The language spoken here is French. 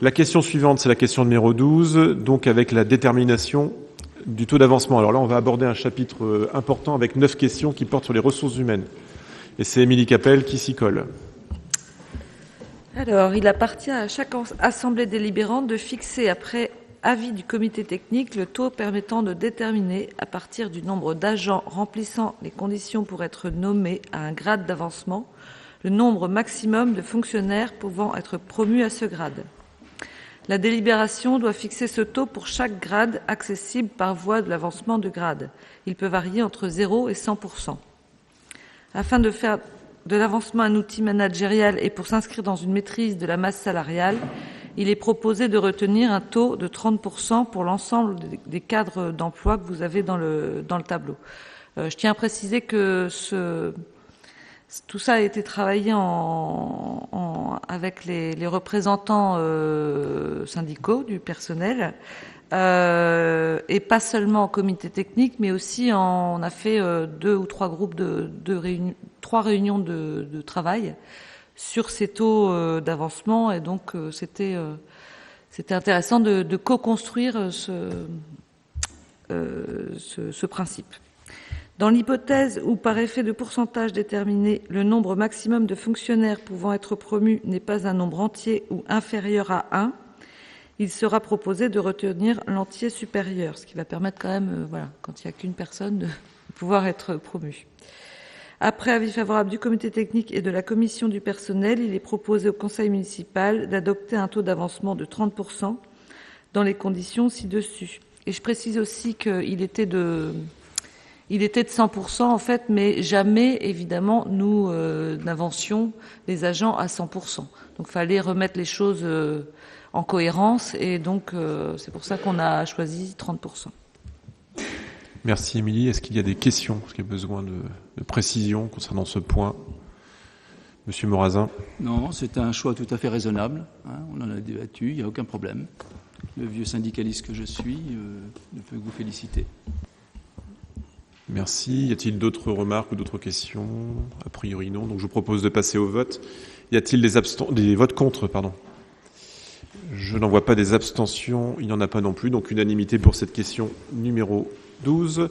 La question suivante, c'est la question numéro 12, donc avec la détermination du taux d'avancement. Alors là, on va aborder un chapitre important avec 9 questions qui portent sur les ressources humaines. Et c'est Émilie Capel qui s'y colle. Alors, il appartient à chaque assemblée délibérante de fixer, après avis du comité technique, le taux permettant de déterminer, à partir du nombre d'agents remplissant les conditions pour être nommés à un grade d'avancement, le nombre maximum de fonctionnaires pouvant être promus à ce grade. La délibération doit fixer ce taux pour chaque grade accessible par voie de l'avancement de grade. Il peut varier entre 0 et 100%. Afin de faire de l'avancement un outil managérial et pour s'inscrire dans une maîtrise de la masse salariale, il est proposé de retenir un taux de 30% pour l'ensemble des cadres d'emploi que vous avez dans le tableau. Je tiens à préciser que tout ça a été travaillé avec les représentants syndicaux du personnel et pas seulement au comité technique, mais aussi on a fait 2 ou 3 groupes de réunions, 3 réunions de travail sur ces taux d'avancement, et donc c'était intéressant de co-construire ce principe. Dans l'hypothèse où, par effet de pourcentage déterminé, le nombre maximum de fonctionnaires pouvant être promus n'est pas un nombre entier ou inférieur à 1, il sera proposé de retenir l'entier supérieur, ce qui va permettre quand même, quand il n'y a qu'une personne, de pouvoir être promu. Après avis favorable du comité technique et de la commission du personnel, il est proposé au conseil municipal d'adopter un taux d'avancement de 30% dans les conditions ci-dessus. Et je précise aussi qu'il était de 100% en fait, mais jamais, évidemment, nous n'avancions les agents à 100%. Donc il fallait remettre les choses en cohérence, et donc c'est pour ça qu'on a choisi 30%. Merci Émilie. Est-ce qu'il y a des questions? Est-ce qu'il y a besoin de précision concernant ce point? Monsieur Morazin. Non, c'est un choix tout à fait raisonnable. On en a débattu, il n'y a aucun problème. Le vieux syndicaliste que je suis ne peut que vous féliciter. Merci. Y a-t-il d'autres remarques ou d'autres questions? A priori non. Donc je vous propose de passer au vote. Y a-t-il des votes contre, pardon? Je n'en vois pas. Des abstentions. Il n'y en a pas non plus. Donc unanimité pour cette question numéro 12.